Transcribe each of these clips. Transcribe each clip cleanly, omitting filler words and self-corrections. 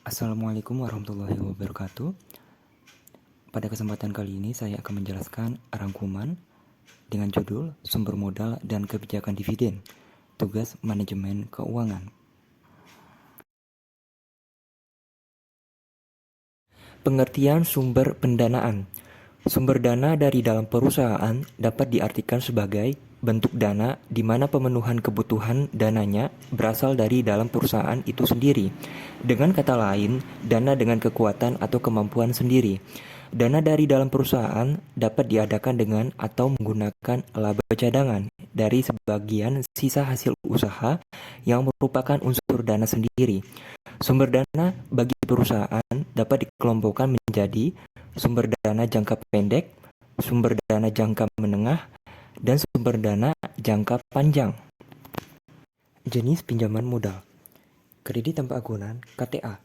Assalamualaikum warahmatullahi wabarakatuh. Pada kesempatan kali ini saya akan menjelaskan rangkuman dengan judul Sumber Modal dan Kebijakan Dividen, Tugas Manajemen Keuangan. Pengertian sumber pendanaan. Sumber dana dari dalam perusahaan dapat diartikan sebagai bentuk dana di mana pemenuhan kebutuhan dananya berasal dari dalam perusahaan itu sendiri. Dengan kata lain, dana dengan kekuatan atau kemampuan sendiri. Dana dari dalam perusahaan dapat diadakan dengan atau menggunakan laba cadangan dari sebagian sisa hasil usaha yang merupakan unsur dana sendiri. Sumber dana bagi perusahaan dapat dikelompokkan menjadi sumber dana jangka pendek, sumber dana jangka menengah, dan sumber dana jangka panjang. Jenis pinjaman modal. Kredit tanpa agunan (KTA).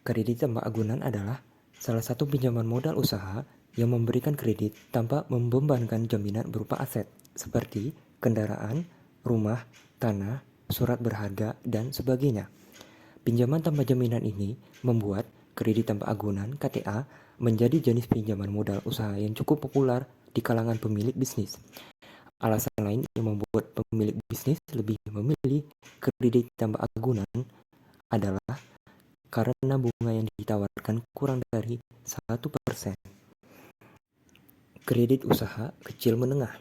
Kredit tanpa agunan adalah salah satu pinjaman modal usaha yang memberikan kredit tanpa membebankan jaminan berupa aset seperti kendaraan, rumah, tanah, surat berharga, dan sebagainya. Pinjaman tanpa jaminan ini membuat kredit tanpa agunan (KTA) menjadi jenis pinjaman modal usaha yang cukup populer di kalangan pemilik bisnis. Alasan lain yang membuat pemilik bisnis lebih memilih kredit tanpa agunan adalah karena bunga yang ditawarkan kurang dari 1%. Kredit usaha kecil menengah.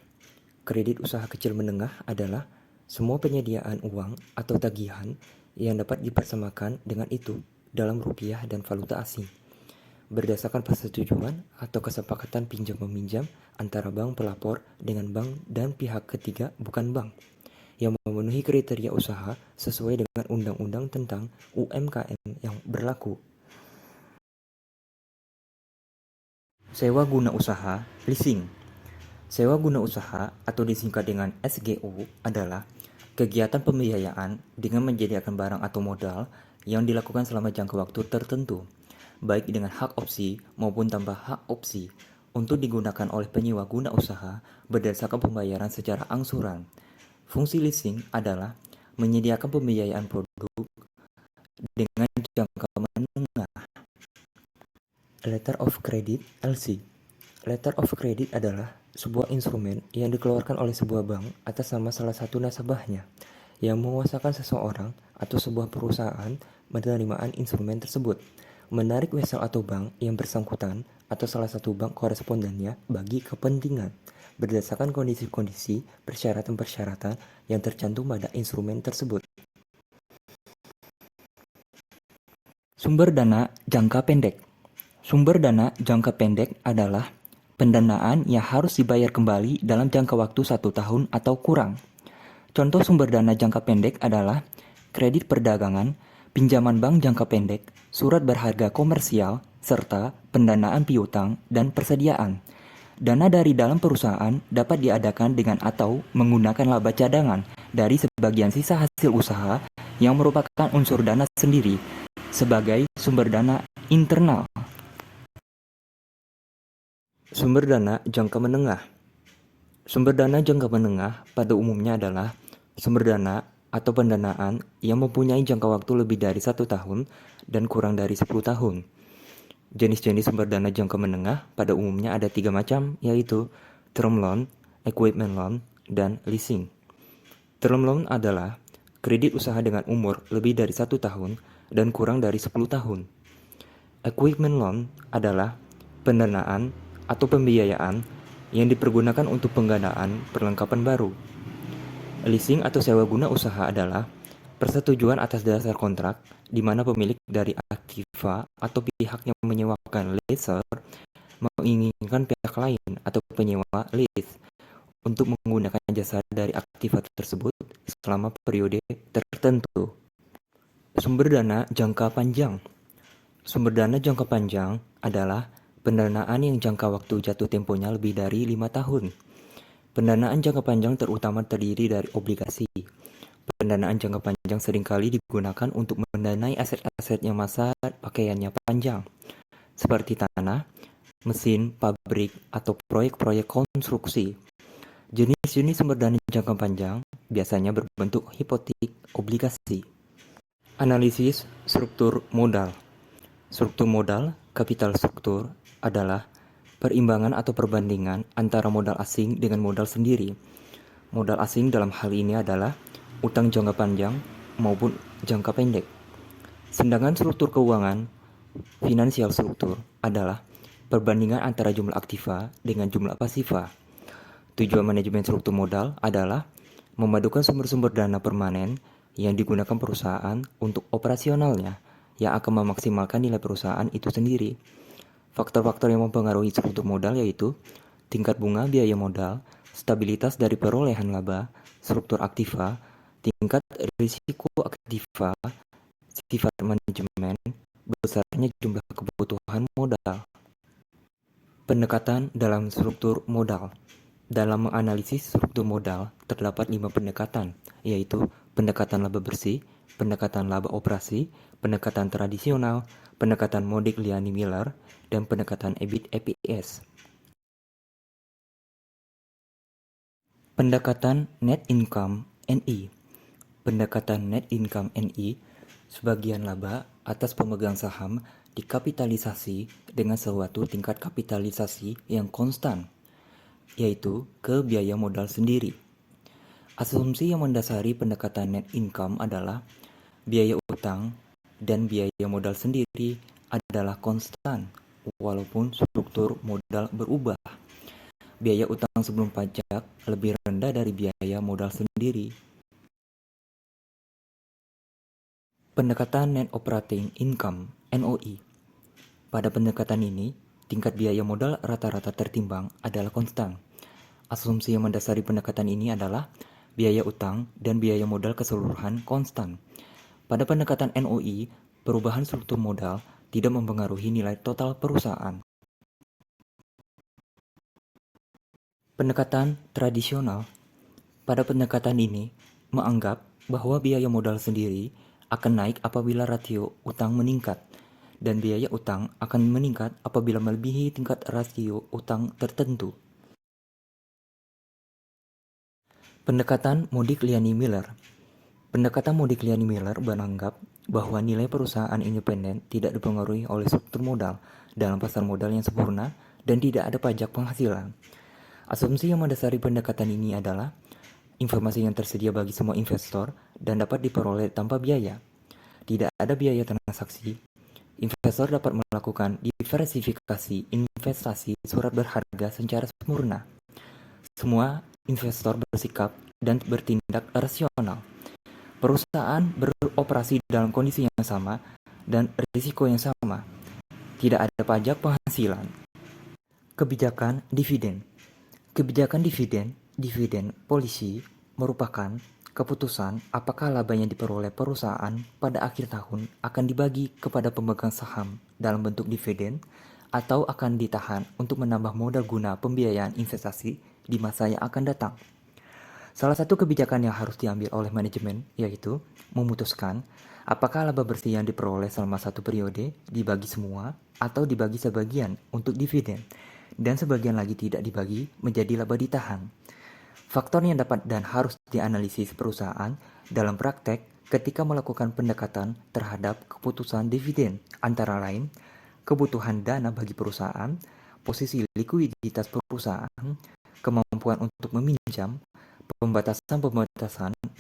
Kredit usaha kecil menengah adalah semua penyediaan uang atau tagihan yang dapat dipersamakan dengan itu dalam rupiah dan valuta asing, berdasarkan persetujuan atau kesepakatan pinjam-meminjam antara bank pelapor dengan bank dan pihak ketiga bukan bank, yang memenuhi kriteria usaha sesuai dengan undang-undang tentang UMKM yang berlaku. Sewa guna usaha, leasing. Sewa guna usaha atau disingkat dengan SGU adalah kegiatan pembiayaan dengan menyediakan barang atau modal yang dilakukan selama jangka waktu tertentu, baik dengan hak opsi maupun tanpa hak opsi, untuk digunakan oleh penyewa guna usaha berdasarkan pembayaran secara angsuran. Fungsi leasing adalah menyediakan pembiayaan produk dengan jangka menengah. Letter of Credit (LC). Letter of Credit adalah sebuah instrumen yang dikeluarkan oleh sebuah bank atas nama salah satu nasabahnya, yang menguasakan seseorang atau sebuah perusahaan penerimaan instrumen tersebut, menarik wesel atau bank yang bersangkutan atau salah satu bank korespondennya bagi kepentingan, berdasarkan kondisi-kondisi persyaratan-persyaratan yang tercantum pada instrumen tersebut. Sumber dana jangka pendek. Sumber dana jangka pendek adalah pendanaan yang harus dibayar kembali dalam jangka waktu 1 tahun atau kurang. Contoh sumber dana jangka pendek adalah kredit perdagangan, pinjaman bank jangka pendek, surat berharga komersial, serta pendanaan piutang dan persediaan. Dana dari dalam perusahaan dapat diadakan dengan atau menggunakan laba cadangan dari sebagian sisa hasil usaha yang merupakan unsur dana sendiri sebagai sumber dana internal. Sumber dana jangka menengah. Sumber dana jangka menengah pada umumnya adalah sumber dana atau pendanaan yang mempunyai jangka waktu lebih dari 1 tahun dan kurang dari 10 tahun. Jenis-jenis sumber dana jangka menengah pada umumnya ada 3 macam, yaitu term loan, equipment loan, dan leasing. Term loan adalah kredit usaha dengan umur lebih dari 1 tahun dan kurang dari 10 tahun. Equipment loan adalah pendanaan atau pembiayaan yang dipergunakan untuk penggunaan perlengkapan baru. Leasing atau sewa guna usaha adalah persetujuan atas dasar kontrak di mana pemilik dari aktiva atau pihak yang menyewakan leaser menginginkan pihak lain atau penyewa lease untuk menggunakan jasa dari aktiva tersebut selama periode tertentu. Sumber dana jangka panjang. Sumber dana jangka panjang adalah pendanaan yang jangka waktu jatuh temponya lebih dari 5 tahun. Pendanaan jangka panjang terutama terdiri dari obligasi. Pendanaan jangka panjang seringkali digunakan untuk mendanai aset-aset yang masa pakaiannya panjang, seperti tanah, mesin, pabrik, atau proyek-proyek konstruksi. Jenis-jenis sumber dana jangka panjang biasanya berbentuk hipotek obligasi. Analisis struktur modal. Struktur modal, kapital struktur, adalah perimbangan atau perbandingan antara modal asing dengan modal sendiri. Modal asing dalam hal ini adalah utang jangka panjang maupun jangka pendek. Sedangkan struktur keuangan, finansial struktur, adalah perbandingan antara jumlah aktiva dengan jumlah pasiva. Tujuan manajemen struktur modal adalah memadukan sumber-sumber dana permanen yang digunakan perusahaan untuk operasionalnya yang akan memaksimalkan nilai perusahaan itu sendiri. Faktor-faktor yang mempengaruhi struktur modal yaitu tingkat bunga biaya modal, stabilitas dari perolehan laba, struktur aktiva, tingkat risiko aktiva, sifat manajemen, besarnya jumlah kebutuhan modal. Pendekatan dalam struktur modal. Dalam menganalisis struktur modal, terdapat 5 pendekatan, yaitu pendekatan laba bersih, pendekatan laba operasi, pendekatan tradisional, pendekatan Modigliani-Miller, dan pendekatan EBIT/EPS. Pendekatan Net Income (NI). Pendekatan Net Income (NI), sebagian laba atas pemegang saham dikapitalisasi dengan suatu tingkat kapitalisasi yang konstan, yaitu ke biaya modal sendiri. Asumsi yang mendasari pendekatan net income adalah biaya utang dan biaya modal sendiri adalah konstan, walaupun struktur modal berubah. Biaya utang sebelum pajak lebih rendah dari biaya modal sendiri. Pendekatan Net Operating Income (NOI). Pada pendekatan ini, tingkat biaya modal rata-rata tertimbang adalah konstan. Asumsi yang mendasari pendekatan ini adalah biaya utang dan biaya modal keseluruhan konstan. Pada pendekatan NOI, perubahan struktur modal tidak mempengaruhi nilai total perusahaan. Pendekatan tradisional. Pada pendekatan ini, menganggap bahwa biaya modal sendiri akan naik apabila rasio utang meningkat, dan biaya utang akan meningkat apabila melebihi tingkat rasio utang tertentu. Pendekatan Modigliani-Miller. Pendekatan Modigliani-Miller menganggap bahwa nilai perusahaan independen tidak dipengaruhi oleh struktur modal dalam pasar modal yang sempurna dan tidak ada pajak penghasilan. Asumsi yang mendasari pendekatan ini adalah informasi yang tersedia bagi semua investor dan dapat diperoleh tanpa biaya. Tidak ada biaya transaksi. Investor dapat melakukan diversifikasi investasi surat berharga secara sempurna. Semua investor bersikap dan bertindak rasional. Perusahaan beroperasi dalam kondisi yang sama dan risiko yang sama. Tidak ada pajak penghasilan. Kebijakan dividen. Kebijakan dividen polisi merupakan keputusan apakah laba yang diperoleh perusahaan pada akhir tahun akan dibagi kepada pemegang saham dalam bentuk dividen atau akan ditahan untuk menambah modal guna pembiayaan investasi di masa yang akan datang. Salah satu kebijakan yang harus diambil oleh manajemen yaitu memutuskan apakah laba bersih yang diperoleh selama satu periode dibagi semua atau dibagi sebagian untuk dividen dan sebagian lagi tidak dibagi menjadi laba ditahan. Faktor yang dapat dan harus dianalisis perusahaan dalam praktek ketika melakukan pendekatan terhadap keputusan dividen antara lain kebutuhan dana bagi perusahaan, posisi likuiditas perusahaan, kemampuan untuk meminjam, pembatasan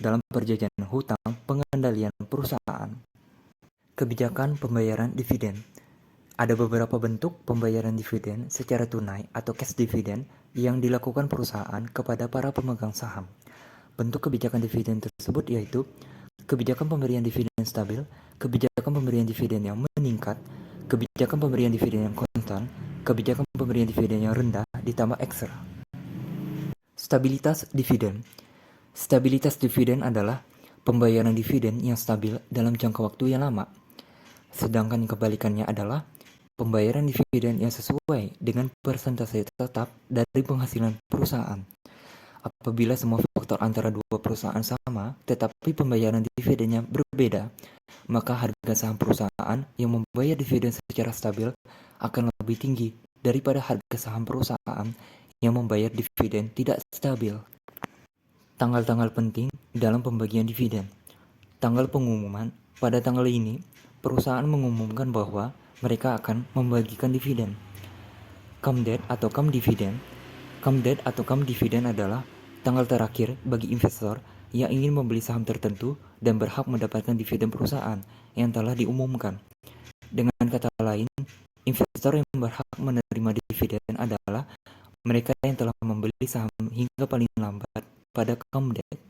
dalam perjanjian hutang pengendalian perusahaan. Kebijakan pembayaran dividen. Ada beberapa bentuk pembayaran dividen secara tunai atau cash dividend yang dilakukan perusahaan kepada para pemegang saham. Bentuk kebijakan dividen tersebut yaitu kebijakan pemberian dividen stabil, kebijakan pemberian dividen yang meningkat, kebijakan pemberian dividen yang konstan, kebijakan pemberian dividen yang rendah ditambah ekstra. Stabilitas dividen. Stabilitas dividen adalah pembayaran dividen yang stabil dalam jangka waktu yang lama. Sedangkan kebalikannya adalah pembayaran dividen yang sesuai dengan persentase tetap dari penghasilan perusahaan. Apabila semua faktor antara dua perusahaan sama, tetapi pembayaran dividennya berbeda, maka harga saham perusahaan yang membayar dividen secara stabil akan lebih tinggi daripada harga saham perusahaan yang membayar dividen tidak stabil. Tanggal-tanggal penting dalam pembagian dividen. Tanggal pengumuman. Pada tanggal ini, perusahaan mengumumkan bahwa mereka akan membagikan dividen. Cum date atau cum dividend. Cum date atau cum dividend adalah tanggal terakhir bagi investor yang ingin membeli saham tertentu dan berhak mendapatkan dividen perusahaan yang telah diumumkan. Dengan kata lain, investor yang berhak menerima dividen adalah mereka yang telah membeli saham hingga paling lambat pada cum date.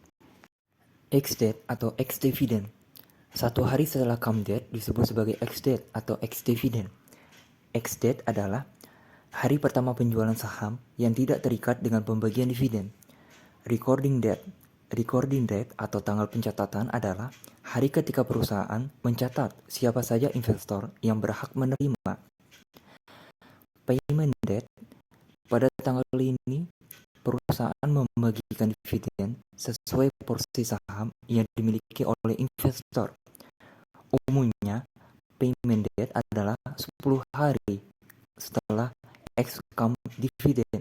Ex-date atau ex-dividend. Satu hari setelah cum date disebut sebagai ex-date atau ex-dividend. Ex-date adalah hari pertama penjualan saham yang tidak terikat dengan pembagian dividen. Recording date. Recording date atau tanggal pencatatan adalah hari ketika perusahaan mencatat siapa saja investor yang berhak menerima. Payment date. Pada tanggal ini, perusahaan membagikan dividen sesuai porsi saham yang dimiliki oleh investor. Umumnya, payment date adalah 10 hari setelah ex-cum dividend.